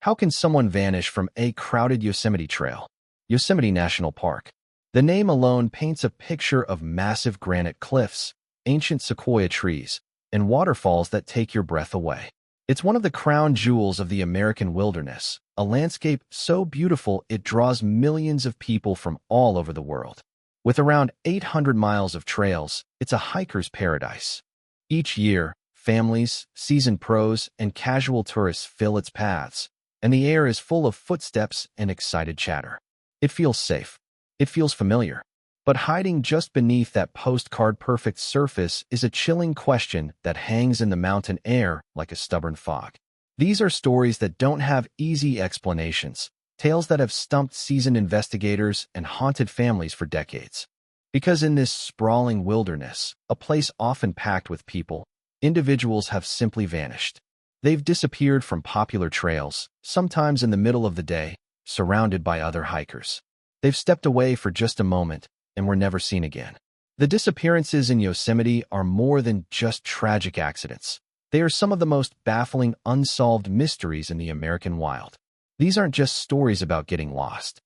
How can someone vanish from a crowded Yosemite trail? Yosemite National Park. The name alone paints a picture of massive granite cliffs, ancient sequoia trees, and waterfalls that take your breath away. It's one of the crown jewels of the American wilderness, a landscape so beautiful it draws millions of people from all over the world. With around 800 miles of trails, it's a hiker's paradise. Each year, families, seasoned pros, and casual tourists fill its paths, and the air is full of footsteps and excited chatter. It feels safe. It feels familiar. But hiding just beneath that postcard-perfect surface is a chilling question that hangs in the mountain air like a stubborn fog. These are stories that don't have easy explanations, tales that have stumped seasoned investigators and haunted families for decades. Because in this sprawling wilderness, a place often packed with people, individuals have simply vanished. They've disappeared from popular trails, sometimes in the middle of the day, surrounded by other hikers. They've stepped away for just a moment and were never seen again. The disappearances in Yosemite are more than just tragic accidents. They are some of the most baffling, unsolved mysteries in the American wild. These aren't just stories about getting lost.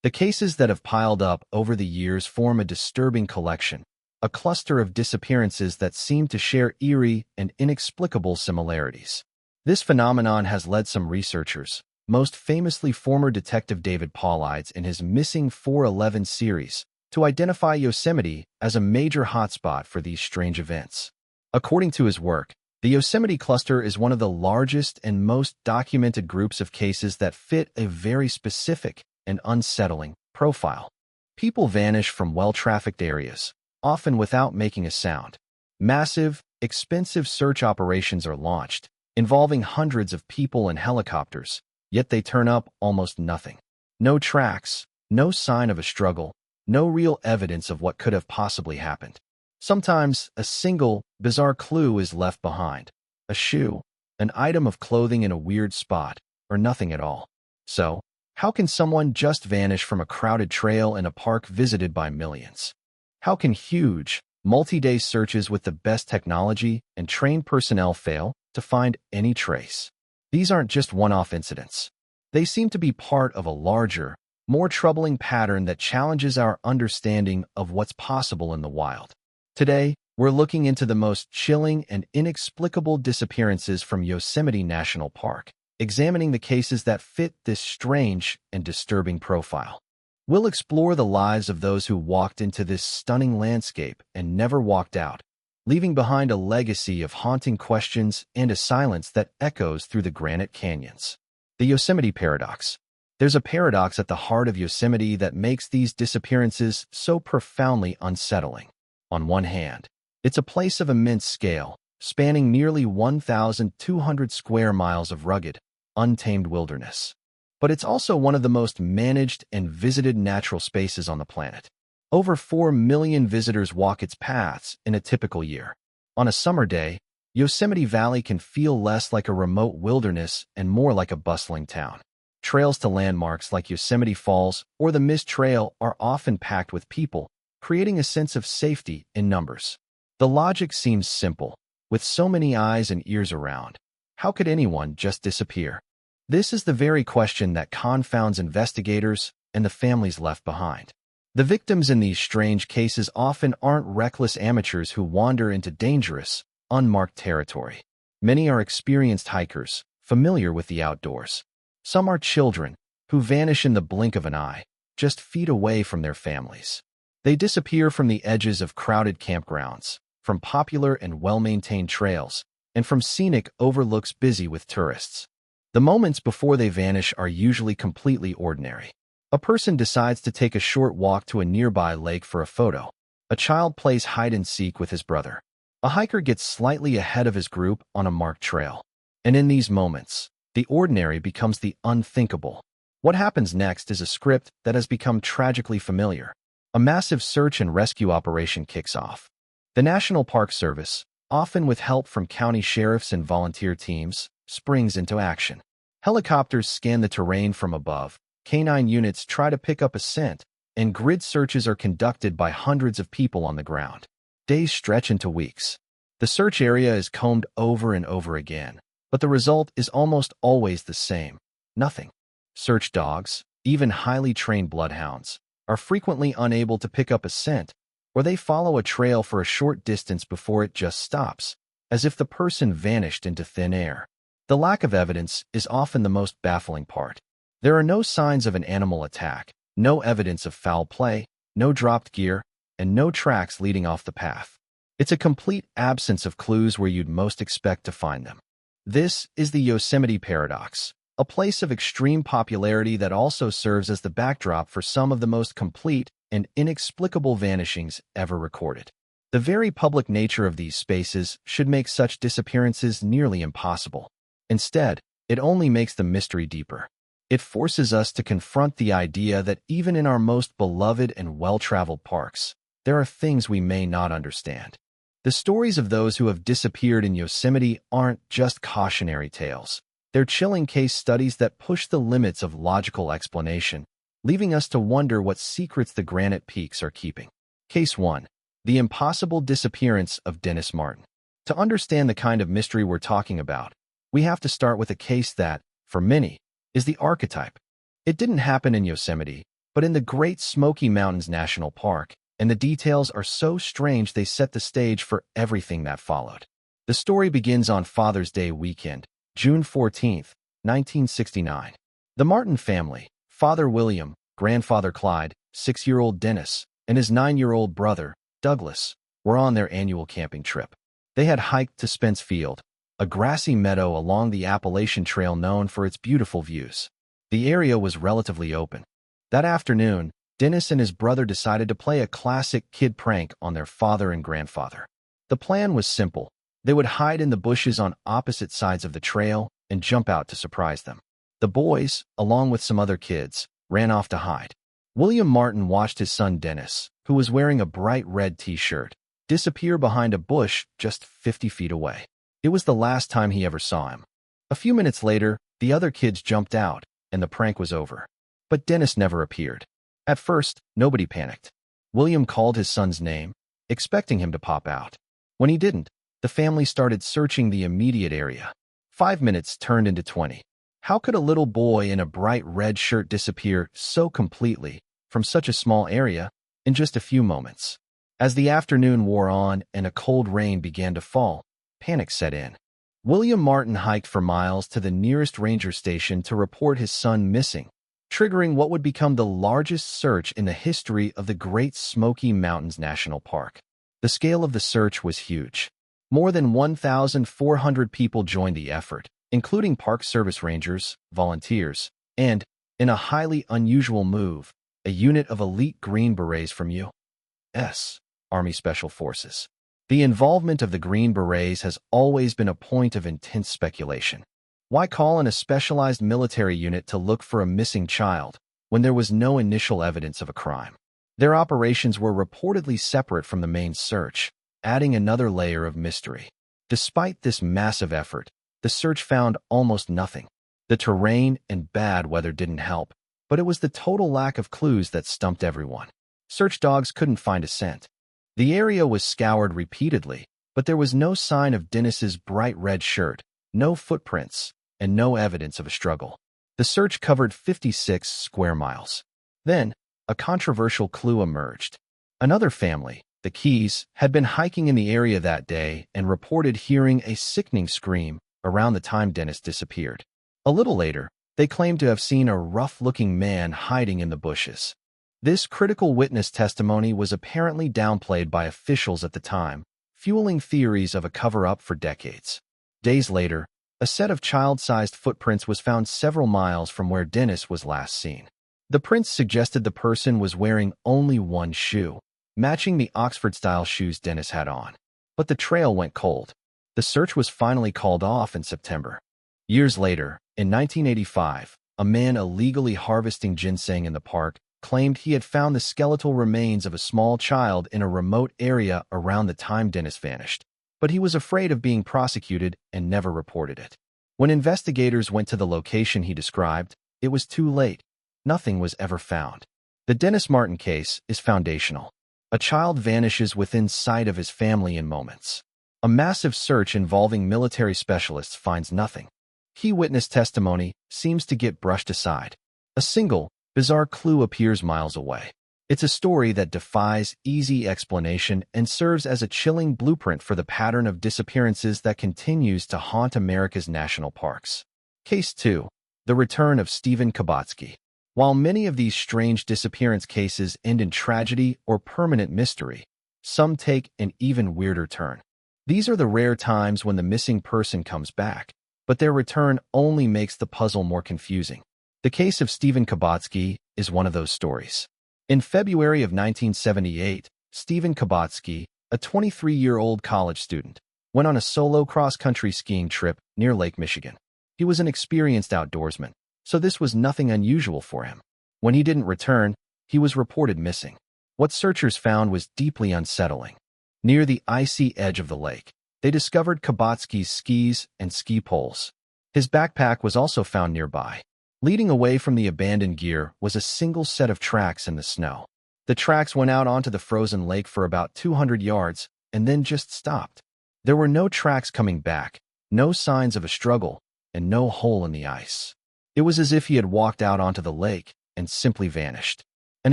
The cases that have piled up over the years form a disturbing collection, a cluster of disappearances that seem to share eerie and inexplicable similarities. This phenomenon has led some researchers, most famously former Detective David Paulides in his Missing 411 series, to identify Yosemite as a major hotspot for these strange events. According to his work, the Yosemite cluster is one of the largest and most documented groups of cases that fit a very specific and unsettling profile. People vanish from well-trafficked areas, often without making a sound. Massive, expensive search operations are launched, involving hundreds of people and helicopters, yet they turn up almost nothing. No tracks, no sign of a struggle, no real evidence of what could have possibly happened. Sometimes a single, bizarre clue is left behind. A shoe, an item of clothing in a weird spot, or nothing at all. So, how can someone just vanish from a crowded trail in a park visited by millions? How can huge, multi-day searches with the best technology and trained personnel fail to find any trace? These aren't just one-off incidents. They seem to be part of a larger, more troubling pattern that challenges our understanding of what's possible in the wild. Today, we're looking into the most chilling and inexplicable disappearances from Yosemite National Park, examining the cases that fit this strange and disturbing profile. We'll explore the lives of those who walked into this stunning landscape and never walked out, leaving behind a legacy of haunting questions and a silence that echoes through the granite canyons. The Yosemite Paradox. There's a paradox at the heart of Yosemite that makes these disappearances so profoundly unsettling. On one hand, it's a place of immense scale, spanning nearly 1,200 square miles of rugged, untamed wilderness. But it's also one of the most managed and visited natural spaces on the planet. Over 4 million visitors walk its paths in a typical year. On a summer day, Yosemite Valley can feel less like a remote wilderness and more like a bustling town. Trails to landmarks like Yosemite Falls or the Mist Trail are often packed with people, creating a sense of safety in numbers. The logic seems simple. With so many eyes and ears around, how could anyone just disappear? This is the very question that confounds investigators and the families left behind. The victims in these strange cases often aren't reckless amateurs who wander into dangerous, unmarked territory. Many are experienced hikers, familiar with the outdoors. Some are children, who vanish in the blink of an eye, just feet away from their families. They disappear from the edges of crowded campgrounds, from popular and well-maintained trails, and from scenic overlooks busy with tourists. The moments before they vanish are usually completely ordinary. A person decides to take a short walk to a nearby lake for a photo. A child plays hide-and-seek with his brother. A hiker gets slightly ahead of his group on a marked trail. And in these moments, the ordinary becomes the unthinkable. What happens next is a script that has become tragically familiar. A massive search and rescue operation kicks off. The National Park Service, often with help from county sheriffs and volunteer teams, springs into action. Helicopters scan the terrain from above, canine units try to pick up a scent, and grid searches are conducted by hundreds of people on the ground. Days stretch into weeks. The search area is combed over and over again, but the result is almost always the same: Nothing. Search dogs, even highly trained bloodhounds, are frequently unable to pick up a scent, or they follow a trail for a short distance before it just stops, as if the person vanished into thin air. The lack of evidence is often the most baffling part. There are no signs of an animal attack, no evidence of foul play, no dropped gear, and no tracks leading off the path. It's a complete absence of clues where you'd most expect to find them. This is the Yosemite paradox, a place of extreme popularity that also serves as the backdrop for some of the most complete and inexplicable vanishings ever recorded. The very public nature of these spaces should make such disappearances nearly impossible. Instead, it only makes the mystery deeper. It forces us to confront the idea that even in our most beloved and well-traveled parks, there are things we may not understand. The stories of those who have disappeared in Yosemite aren't just cautionary tales. They're chilling case studies that push the limits of logical explanation, leaving us to wonder what secrets the granite peaks are keeping. Case 1. The impossible disappearance of Dennis Martin. To understand the kind of mystery we're talking about, we have to start with a case that, for many, is the archetype. It didn't happen in Yosemite, but in the Great Smoky Mountains National Park, and the details are so strange they set the stage for everything that followed. The story begins on Father's Day weekend, June 14, 1969. The Martin family, Father William, Grandfather Clyde, 6-year-old Dennis, and his 9-year-old brother, Douglas, were on their annual camping trip. They had hiked to Spence Field, a grassy meadow along the Appalachian Trail known for its beautiful views. The area was relatively open. That afternoon, Dennis and his brother decided to play a classic kid prank on their father and grandfather. The plan was simple. They would hide in the bushes on opposite sides of the trail and jump out to surprise them. The boys, along with some other kids, ran off to hide. William Martin watched his son Dennis, who was wearing a bright red t-shirt, disappear behind a bush just 50 feet away. It was the last time he ever saw him. A few minutes later, the other kids jumped out, and the prank was over. But Dennis never appeared. At first, nobody panicked. William called his son's name, expecting him to pop out. When he didn't, the family started searching the immediate area. 5 minutes turned into 20. How could a little boy in a bright red shirt disappear so completely from such a small area in just a few moments? As the afternoon wore on and a cold rain began to fall, panic set in. William Martin hiked for miles to the nearest ranger station to report his son missing, triggering what would become the largest search in the history of the Great Smoky Mountains National Park. The scale of the search was huge. More than 1,400 people joined the effort, including Park Service rangers, volunteers, and, in a highly unusual move, a unit of elite Green Berets from U.S. Army Special Forces. The involvement of the Green Berets has always been a point of intense speculation. Why call in a specialized military unit to look for a missing child when there was no initial evidence of a crime? Their operations were reportedly separate from the main search, adding another layer of mystery. Despite this massive effort, the search found almost nothing. The terrain and bad weather didn't help, but it was the total lack of clues that stumped everyone. Search dogs couldn't find a scent. The area was scoured repeatedly, but there was no sign of Dennis's bright red shirt, no footprints, and no evidence of a struggle. The search covered 56 square miles. Then, a controversial clue emerged. Another family, the Keys, had been hiking in the area that day and reported hearing a sickening scream around the time Dennis disappeared. A little later, they claimed to have seen a rough-looking man hiding in the bushes. This critical witness testimony was apparently downplayed by officials at the time, fueling theories of a cover-up for decades. Days later, a set of child-sized footprints was found several miles from where Dennis was last seen. The prints suggested the person was wearing only one shoe, matching the Oxford-style shoes Dennis had on. But the trail went cold. The search was finally called off in September. Years later, in 1985, a man illegally harvesting ginseng in the park claimed he had found the skeletal remains of a small child in a remote area around the time Dennis vanished. But he was afraid of being prosecuted and never reported it. When investigators went to the location he described, it was too late. Nothing was ever found. The Dennis Martin case is foundational. A child vanishes within sight of his family in moments. A massive search involving military specialists finds nothing. Key witness testimony seems to get brushed aside. A single, bizarre clue appears miles away. It's a story that defies easy explanation and serves as a chilling blueprint for the pattern of disappearances that continues to haunt America's national parks. Case 2. The Return of Stephen Kabatsky. While many of these strange disappearance cases end in tragedy or permanent mystery, some take an even weirder turn. These are the rare times when the missing person comes back, but their return only makes the puzzle more confusing. The case of Stephen Kabatsky is one of those stories. In February of 1978, Stephen Kabatsky, a 23-year-old college student, went on a solo cross-country skiing trip near Lake Michigan. He was an experienced outdoorsman, so this was nothing unusual for him. When he didn't return, he was reported missing. What searchers found was deeply unsettling. Near the icy edge of the lake, they discovered Kabatsky's skis and ski poles. His backpack was also found nearby. Leading away from the abandoned gear was a single set of tracks in the snow. The tracks went out onto the frozen lake for about 200 yards and then just stopped. There were no tracks coming back, no signs of a struggle, and no hole in the ice. It was as if he had walked out onto the lake and simply vanished. An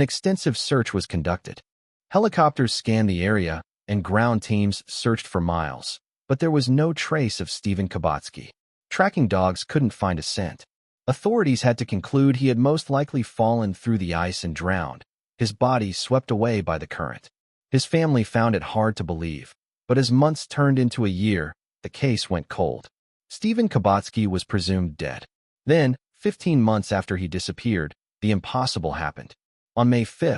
extensive search was conducted. Helicopters scanned the area, and ground teams searched for miles, but there was no trace of Stephen Kabatsky. Tracking dogs couldn't find a scent. Authorities had to conclude he had most likely fallen through the ice and drowned, his body swept away by the current. His family found it hard to believe, but as months turned into a year, the case went cold. Stephen Kabatsky was presumed dead. Then, 15 months after he disappeared, the impossible happened. On May 5,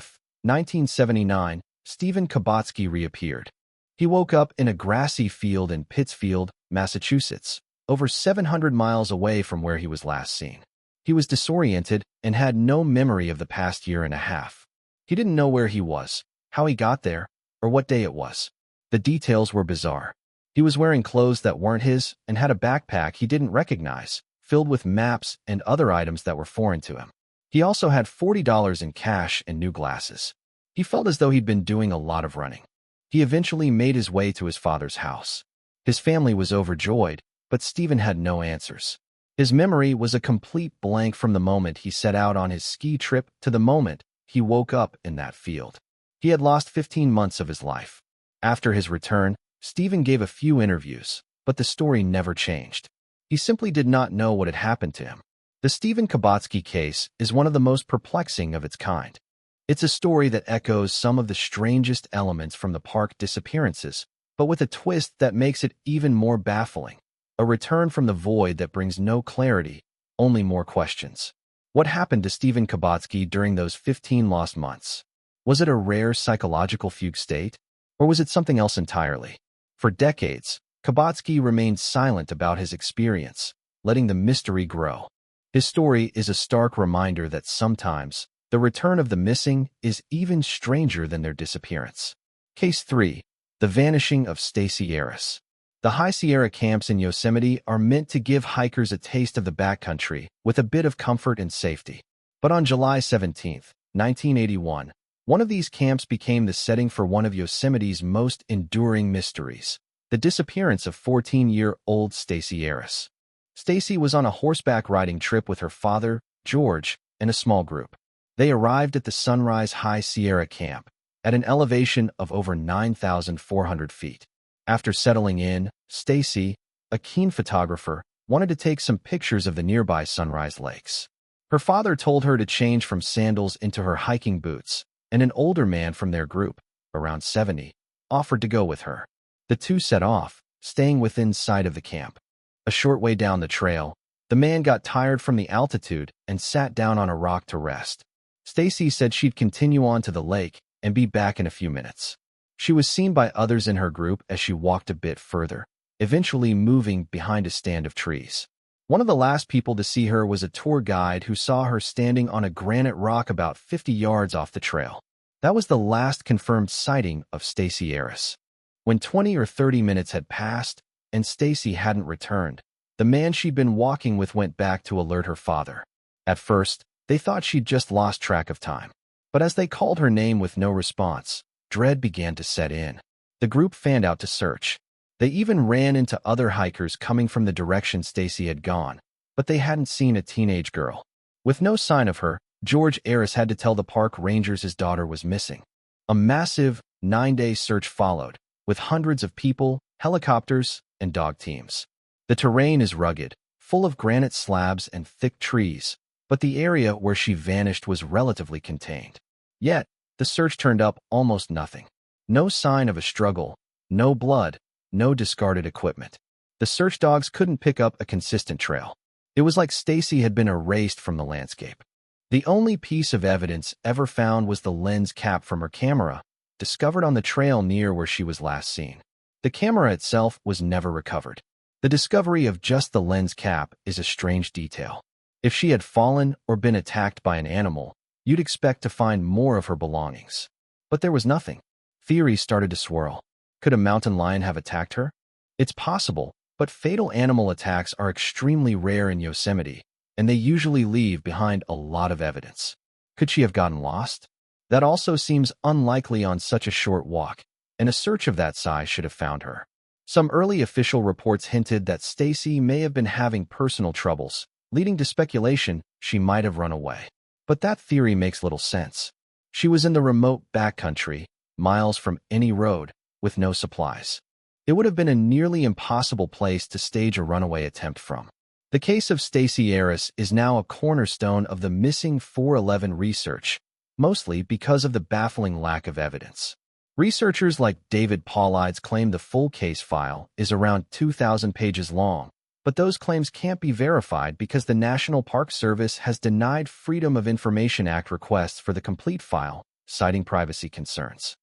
1979, Stephen Kabatsky reappeared. He woke up in a grassy field in Pittsfield, Massachusetts, over 700 miles away from where he was last seen. He was disoriented and had no memory of the past year and a half. He didn't know where he was, how he got there, or what day it was. The details were bizarre. He was wearing clothes that weren't his and had a backpack he didn't recognize, filled with maps and other items that were foreign to him. He also had $40 in cash and new glasses. He felt as though he'd been doing a lot of running. He eventually made his way to his father's house. His family was overjoyed, but Stephen had no answers. His memory was a complete blank from the moment he set out on his ski trip to the moment he woke up in that field. He had lost 15 months of his life. After his return, Stephen gave a few interviews, but the story never changed. He simply did not know what had happened to him. The Stephen Kabatsky case is one of the most perplexing of its kind. It's a story that echoes some of the strangest elements from the park disappearances, but with a twist that makes it even more baffling. A return from the void that brings no clarity, only more questions. What happened to Stephen Kabatsky during those 15 lost months? Was it a rare psychological fugue state, or was it something else entirely? For decades, Kabatsky remained silent about his experience, letting the mystery grow. His story is a stark reminder that sometimes the return of the missing is even stranger than their disappearance. Case 3. The Vanishing of Stacy Arris. The High Sierra camps in Yosemite are meant to give hikers a taste of the backcountry with a bit of comfort and safety. But on July 17, 1981, one of these camps became the setting for one of Yosemite's most enduring mysteries, the disappearance of 14-year-old Stacy Arris. Stacy was on a horseback riding trip with her father, George, and a small group. They arrived at the Sunrise High Sierra camp at an elevation of over 9,400 feet. After settling in, Stacy, a keen photographer, wanted to take some pictures of the nearby Sunrise Lakes. Her father told her to change from sandals into her hiking boots, and an older man from their group, around 70, offered to go with her. The two set off, staying within sight of the camp. A short way down the trail, the man got tired from the altitude and sat down on a rock to rest. Stacy said she'd continue on to the lake and be back in a few minutes. She was seen by others in her group as she walked a bit further, eventually moving behind a stand of trees. One of the last people to see her was a tour guide who saw her standing on a granite rock about 50 yards off the trail. That was the last confirmed sighting of Stacy Arris. When 20 or 30 minutes had passed and Stacy hadn't returned, the man she'd been walking with went back to alert her father. At first, they thought she'd just lost track of time. But as they called her name with no response, dread began to set in. The group fanned out to search. They even ran into other hikers coming from the direction Stacy had gone, but they hadn't seen a teenage girl. With no sign of her, George Ayres had to tell the park rangers his daughter was missing. A massive, 9-day search followed, with hundreds of people, helicopters, and dog teams. The terrain is rugged, full of granite slabs and thick trees, but the area where she vanished was relatively contained. Yet, the search turned up almost nothing. No sign of a struggle, no blood, no discarded equipment. The search dogs couldn't pick up a consistent trail. It was like Stacy had been erased from the landscape. The only piece of evidence ever found was the lens cap from her camera, discovered on the trail near where she was last seen. The camera itself was never recovered. The discovery of just the lens cap is a strange detail. If she had fallen or been attacked by an animal, you'd expect to find more of her belongings. But there was nothing. Theories started to swirl. Could a mountain lion have attacked her? It's possible, but fatal animal attacks are extremely rare in Yosemite, and they usually leave behind a lot of evidence. Could she have gotten lost? That also seems unlikely on such a short walk, and a search of that size should have found her. Some early official reports hinted that Stacy may have been having personal troubles, leading to speculation she might have run away. But that theory makes little sense. She was in the remote backcountry, miles from any road, with no supplies. It would have been a nearly impossible place to stage a runaway attempt from. The case of Stacy Ayres is now a cornerstone of the missing 411 research, mostly because of the baffling lack of evidence. Researchers like David Paulides claim the full case file is around 2,000 pages long, but those claims can't be verified because the National Park Service has denied Freedom of Information Act requests for the complete file, citing privacy concerns.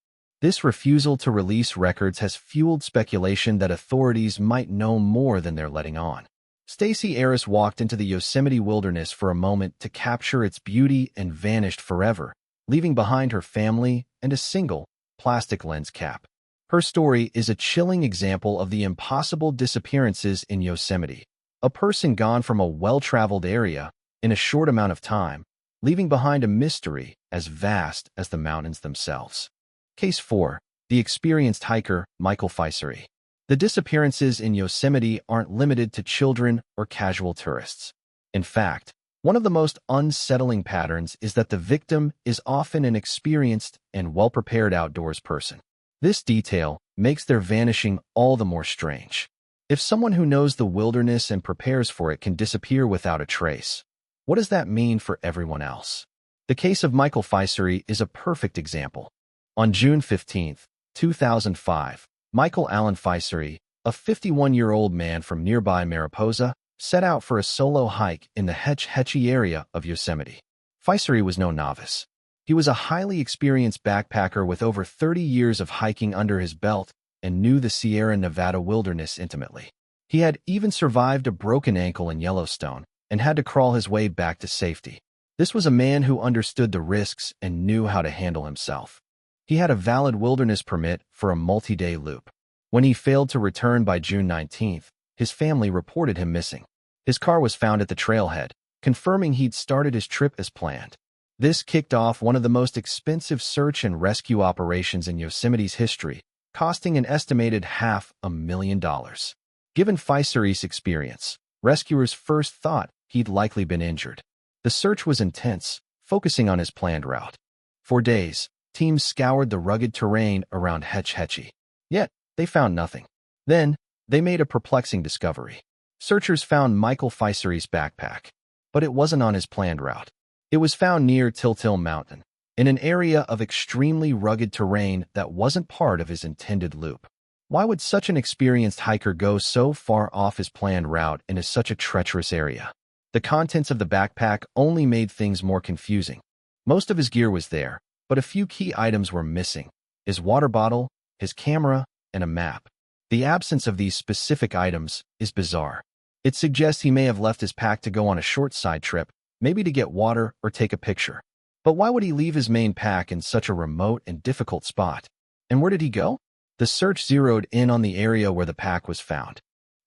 This refusal to release records has fueled speculation that authorities might know more than they're letting on. Stacy Ayres walked into the Yosemite wilderness for a moment to capture its beauty and vanished forever, leaving behind her family and a single, plastic lens cap. Her story is a chilling example of the impossible disappearances in Yosemite. A person gone from a well-traveled area in a short amount of time, leaving behind a mystery as vast as the mountains themselves. Case 4. The experienced hiker, Michael Fisery. The disappearances in Yosemite aren't limited to children or casual tourists. In fact, one of the most unsettling patterns is that the victim is often an experienced and well-prepared outdoors person. This detail makes their vanishing all the more strange. If someone who knows the wilderness and prepares for it can disappear without a trace, what does that mean for everyone else? The case of Michael Fisery is a perfect example. On June 15, 2005, Michael Allen Fisery, a 51-year-old man from nearby Mariposa, set out for a solo hike in the Hetch Hetchy area of Yosemite. Fisery was no novice. He was a highly experienced backpacker with over 30 years of hiking under his belt and knew the Sierra Nevada wilderness intimately. He had even survived a broken ankle in Yellowstone and had to crawl his way back to safety. This was a man who understood the risks and knew how to handle himself. He had a valid wilderness permit for a multi-day loop. When he failed to return by June 19th, his family reported him missing. His car was found at the trailhead, confirming he'd started his trip as planned. This kicked off one of the most expensive search and rescue operations in Yosemite's history, costing an estimated $500,000. Given Fisery's experience, rescuers first thought he'd likely been injured. The search was intense, focusing on his planned route. For days, teams scoured the rugged terrain around Hetch Hetchy. Yet, they found nothing. Then, they made a perplexing discovery. Searchers found Michael Fisery's backpack, but it wasn't on his planned route. It was found near Tiltil Mountain, in an area of extremely rugged terrain that wasn't part of his intended loop. Why would such an experienced hiker go so far off his planned route into such a treacherous area? The contents of the backpack only made things more confusing. Most of his gear was there, but a few key items were missing: his water bottle, his camera, and a map. The absence of these specific items is bizarre. It suggests he may have left his pack to go on a short side trip, maybe to get water or take a picture. But why would he leave his main pack in such a remote and difficult spot? And where did he go? The search zeroed in on the area where the pack was found.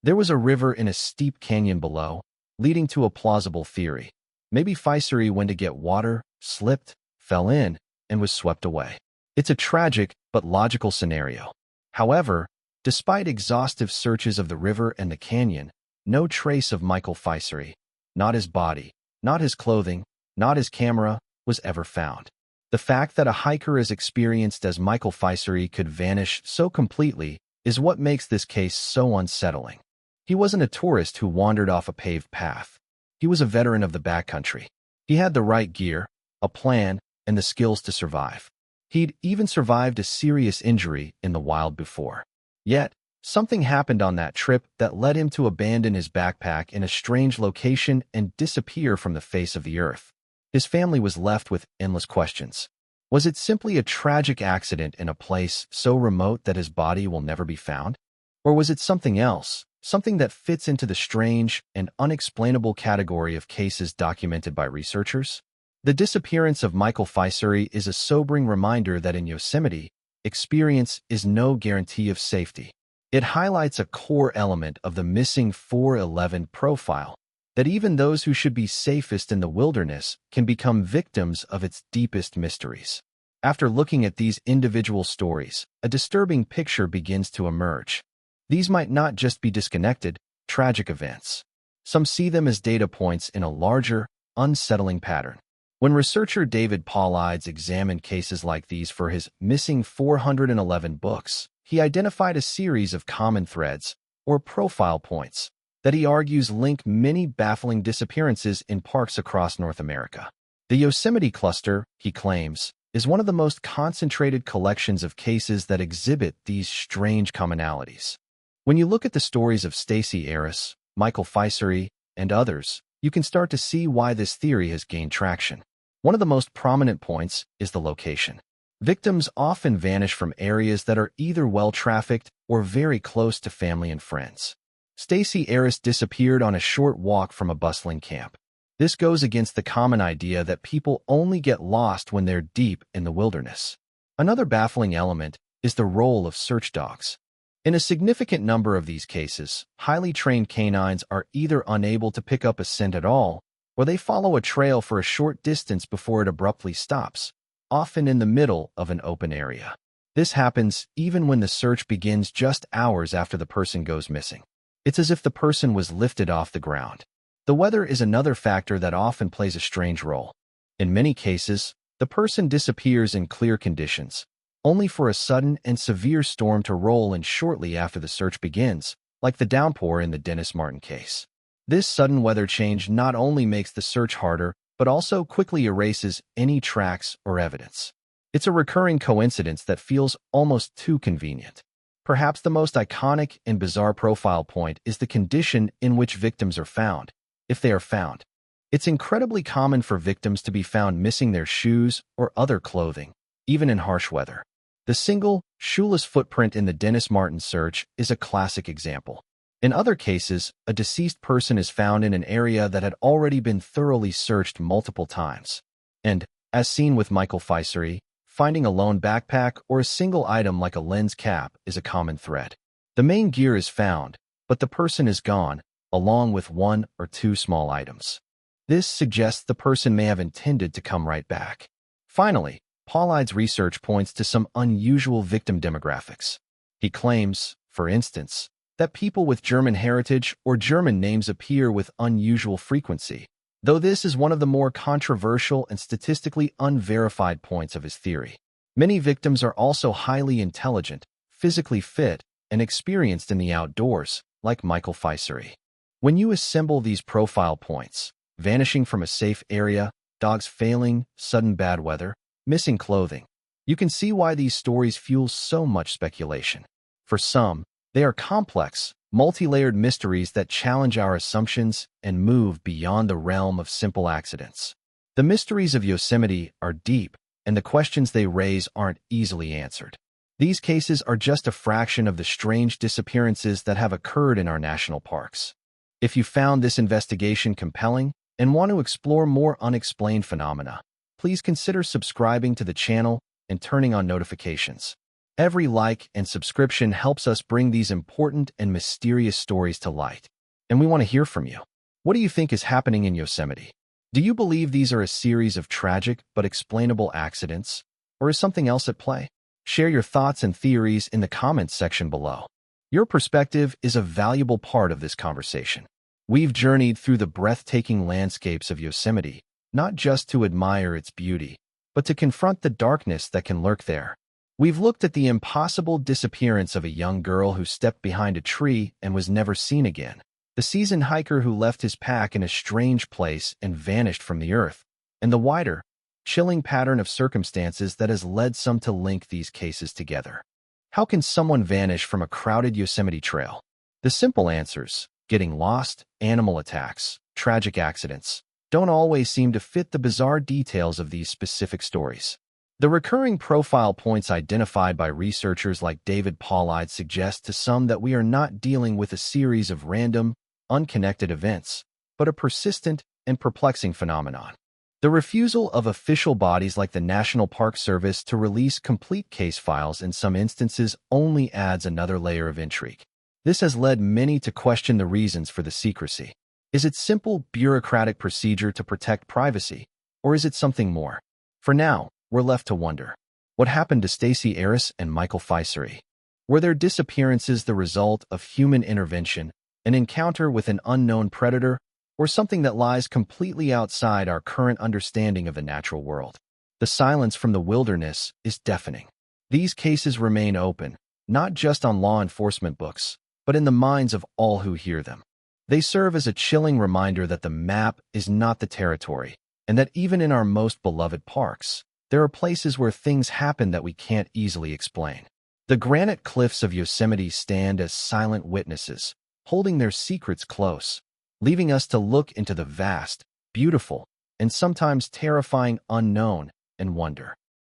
There was a river in a steep canyon below, leading to a plausible theory. Maybe Fisery went to get water, slipped, fell in, and was swept away. It's a tragic but logical scenario. However, despite exhaustive searches of the river and the canyon, no trace of Michael Fisery, not his body, not his clothing, not his camera, was ever found. The fact that a hiker as experienced as Michael Fisery could vanish so completely is what makes this case so unsettling. He wasn't a tourist who wandered off a paved path. He was a veteran of the backcountry. He had the right gear, a plan, and the skills to survive. He'd even survived a serious injury in the wild before. Yet, something happened on that trip that led him to abandon his backpack in a strange location and disappear from the face of the earth. His family was left with endless questions. Was it simply a tragic accident in a place so remote that his body will never be found? Or was it something else, something that fits into the strange and unexplainable category of cases documented by researchers? The disappearance of Michael Fisery is a sobering reminder that in Yosemite, experience is no guarantee of safety. It highlights a core element of the missing 411 profile, that even those who should be safest in the wilderness can become victims of its deepest mysteries. After looking at these individual stories, a disturbing picture begins to emerge. These might not just be disconnected, tragic events. Some see them as data points in a larger, unsettling pattern. When researcher David Paulides examined cases like these for his Missing 411 books, he identified a series of common threads, or profile points, that he argues link many baffling disappearances in parks across North America. The Yosemite cluster, he claims, is one of the most concentrated collections of cases that exhibit these strange commonalities. When you look at the stories of Stacey Aris, Michael Fisery, and others, you can start to see why this theory has gained traction. One of the most prominent points is the location. Victims often vanish from areas that are either well-trafficked or very close to family and friends. Stacey Aris disappeared on a short walk from a bustling camp. This goes against the common idea that people only get lost when they're deep in the wilderness. Another baffling element is the role of search dogs. In a significant number of these cases, highly trained canines are either unable to pick up a scent at all, or they follow a trail for a short distance before it abruptly stops, often in the middle of an open area. This happens even when the search begins just hours after the person goes missing. It's as if the person was lifted off the ground. The weather is another factor that often plays a strange role. In many cases, the person disappears in clear conditions, only for a sudden and severe storm to roll in shortly after the search begins, like the downpour in the Dennis Martin case. This sudden weather change not only makes the search harder, but also quickly erases any tracks or evidence. It's a recurring coincidence that feels almost too convenient. Perhaps the most iconic and bizarre profile point is the condition in which victims are found, if they are found. It's incredibly common for victims to be found missing their shoes or other clothing, even in harsh weather. The single, shoeless footprint in the Dennis Martin search is a classic example. In other cases, a deceased person is found in an area that had already been thoroughly searched multiple times. And, as seen with Michael Fisery, finding a lone backpack or a single item like a lens cap is a common thread. The main gear is found, but the person is gone, along with one or two small items. This suggests the person may have intended to come right back. Finally, Paulides' research points to some unusual victim demographics. He claims, for instance, that people with German heritage or German names appear with unusual frequency, though this is one of the more controversial and statistically unverified points of his theory. Many victims are also highly intelligent, physically fit, and experienced in the outdoors, like Michael Fisery. When you assemble these profile points, vanishing from a safe area, dogs failing, sudden bad weather, missing clothing, you can see why these stories fuel so much speculation. For some, they are complex, multi-layered mysteries that challenge our assumptions and move beyond the realm of simple accidents. The mysteries of Yosemite are deep, and the questions they raise aren't easily answered. These cases are just a fraction of the strange disappearances that have occurred in our national parks. If you found this investigation compelling and want to explore more unexplained phenomena, please consider subscribing to the channel and turning on notifications. Every like and subscription helps us bring these important and mysterious stories to light. And we want to hear from you. What do you think is happening in Yosemite? Do you believe these are a series of tragic but explainable accidents, or is something else at play? Share your thoughts and theories in the comments section below. Your perspective is a valuable part of this conversation. We've journeyed through the breathtaking landscapes of Yosemite, not just to admire its beauty, but to confront the darkness that can lurk there. We've looked at the impossible disappearance of a young girl who stepped behind a tree and was never seen again, the seasoned hiker who left his pack in a strange place and vanished from the earth, and the wider, chilling pattern of circumstances that has led some to link these cases together. How can someone vanish from a crowded Yosemite trail? The simple answers, getting lost, animal attacks, tragic accidents, don't always seem to fit the bizarre details of these specific stories. The recurring profile points identified by researchers like David Paulides suggest to some that we are not dealing with a series of random, unconnected events, but a persistent and perplexing phenomenon. The refusal of official bodies like the National Park Service to release complete case files in some instances only adds another layer of intrigue. This has led many to question the reasons for the secrecy. Is it simple bureaucratic procedure to protect privacy, or is it something more? For now, we're left to wonder. What happened to Stacey Aris and Michael Fisery? Were their disappearances the result of human intervention, an encounter with an unknown predator, or something that lies completely outside our current understanding of the natural world? The silence from the wilderness is deafening. These cases remain open, not just on law enforcement books, but in the minds of all who hear them. They serve as a chilling reminder that the map is not the territory, and that even in our most beloved parks, there are places where things happen that we can't easily explain. The granite cliffs of Yosemite stand as silent witnesses, holding their secrets close, leaving us to look into the vast, beautiful, and sometimes terrifying unknown and wonder.